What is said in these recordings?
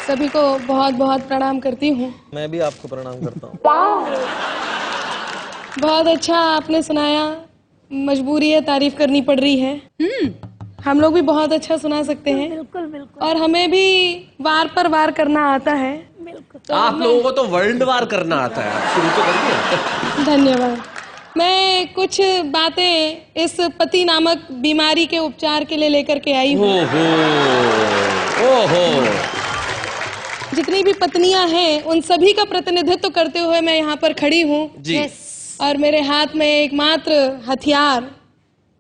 सभी को बहुत बहुत प्रणाम करती हूँ। मैं भी आपको प्रणाम करता हूँ। बहुत अच्छा आपने सुनाया। मजबूरी है, तारीफ करनी पड़ रही है। हम लोग भी बहुत अच्छा सुना सकते हैं। बिल्कुल बिल्कुल। और हमें भी वार पर वार करना आता है। बिल्कुल। तो आप लोगों को तो वर्ल्ड वार करना आता है, आप शुरू तो करिए। धन्यवाद। मैं कुछ बातें इस पति नामक बीमारी के उपचार के लिए लेकर के आई हूँ। ओहो। जितनी भी पत्नियां हैं उन सभी का प्रतिनिधित्व करते हुए मैं यहाँ पर खड़ी हूँ। जी। और मेरे हाथ में एकमात्र हथियार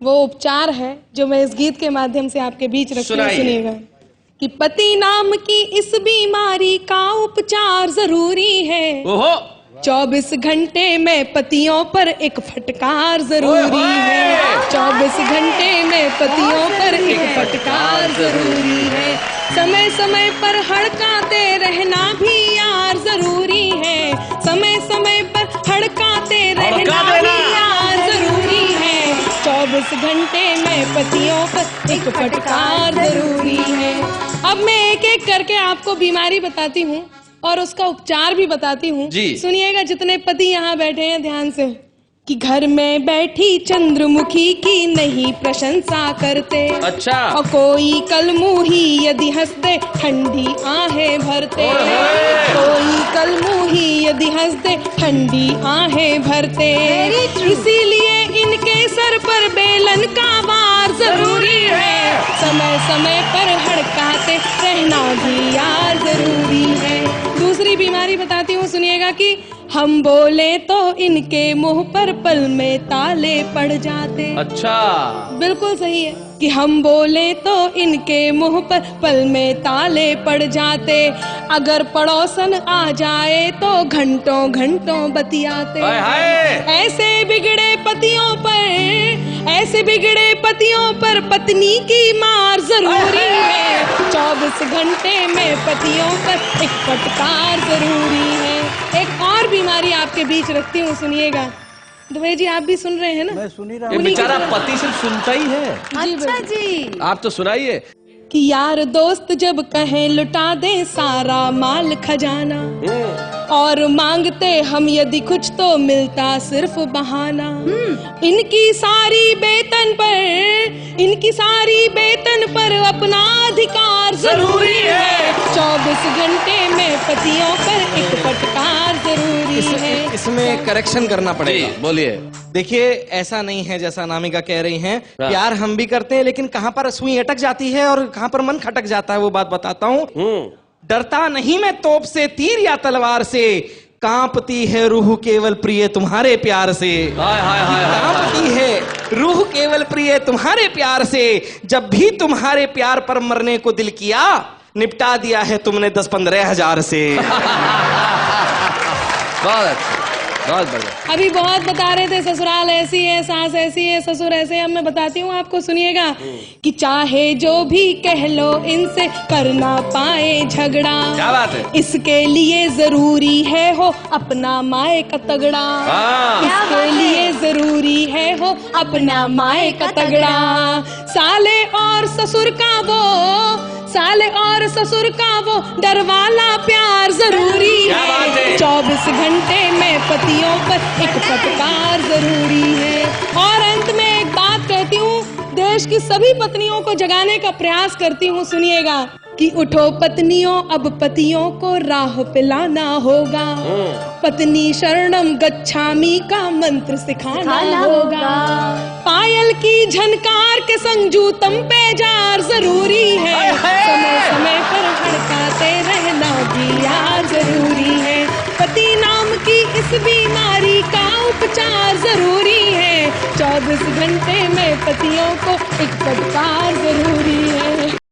वो उपचार है जो मैं इस गीत के माध्यम से आपके बीच रखती हूँ। सुनिएगा कि पति नाम की इस बीमारी का उपचार जरूरी है। ओहो। 24 घंटे में पतियों पर एक फटकार जरूरी है। 24 घंटे में पतियों पर एक फटकार जरूरी है। समय समय पर हड़काते रहना भी यार जरूरी है। समय समय पर हड़काते रहना भी यार जरूरी है। 24 घंटे में पतियों पर एक फटकार जरूरी है। अब मैं एक एक करके आपको बीमारी बताती हूँ और उसका उपचार भी बताती हूँ। सुनिएगा जितने पति यहाँ बैठे हैं ध्यान से, कि घर में बैठी चंद्रमुखी की नहीं प्रशंसा करते। अच्छा। और कोई कलमुही यदि हंस दे ठंडी आहें भरते। कोई कलमुही यदि हंस दे ठंडी आहें भरते। इसीलिए इनके सर पर बेलन का वार जरूरी है। समय समय पर हड़काते रहना भी यार जरूरी है। दूसरी बीमारी बताती हूँ, सुनिएगा कि हम बोले तो इनके मुंह पर पल में ताले पड़ जाते। अच्छा। बिल्कुल सही है कि हम बोले तो इनके मुंह पर पल में ताले पड़ जाते। अगर पड़ोसन आ जाए तो घंटों घंटों बतियाते। ऐसे बिगड़े पतियों पर पत्नी की मार जरूरी है। 24 घंटे में पतियों पर एक फटकार जरूरी है। एक और बीमारी आपके बीच रखती हूँ, सुनिएगा। दुबे जी आप भी सुन रहे हैं ना? मैं सुन ही रहा हूँ। ये बेचारा पति सिर्फ सुनता ही है। अच्छा जी। आप तो सुनाइए। कि यार दोस्त जब कहें लुटा दे सारा माल खजाना, और मांगते हम यदि कुछ तो मिलता सिर्फ बहाना। इनकी सारी बेतन पर अपना अधिकार जरूरी है। 24 घंटे में पतियों पर एक फटकार जरूरी है। इसमें करेक्शन करना पड़ेगा। बोलिए। देखिए ऐसा नहीं है जैसा अनामिका कह रही हैं। प्यार हम भी करते हैं लेकिन कहाँ पर सुई अटक जाती है और कहाँ पर मन खटक जाता है वो बात बताता हूँ। डरता नहीं मैं तोप से, तीर या तलवार से, कांपती है रूह केवल प्रिय तुम्हारे प्यार से। कांपती है रूह केवल प्रिय तुम्हारे प्यार से। जब भी तुम्हारे प्यार पर मरने को दिल किया, निपटा दिया है तुमने 10-15 हजार से। बहुत अच्छा, बहुत बढ़िया। अभी बहुत बता रहे थे ससुराल ऐसी है, सास ऐसी है, ससुर ऐसे। अब मैं बताती हूँ आपको, सुनिएगा कि चाहे जो भी कह लो इनसे कर ना पाए झगड़ा। क्या बात है? इसके लिए जरूरी है हो अपना माए का तगड़ा। इसके लिए जरूरी है हो अपना माए का तगड़ा। साले और ससुर का वो डर वाला प्यार जरूरी है। 24 घंटे में पतियों पर एक फटकार जरूरी है। और अंत में एक बात कहती हूँ, देश की सभी पत्नियों को जगाने का प्रयास करती हूँ, सुनिएगा कि उठो पत्नियों अब पतियों को राह पे लाना होगा। पत्नी शरणम गच्छामि का मंत्र सिखाना होगा। पायल की झनकार के संग जूतम पे जार जरूरी है। समय समय पर हड़काते रहना भी यार जरूरी है। पति नाम की इस बीमारी का उपचार जरूरी है। 24 घंटे में पतियों को एक फटकार जरूरी है।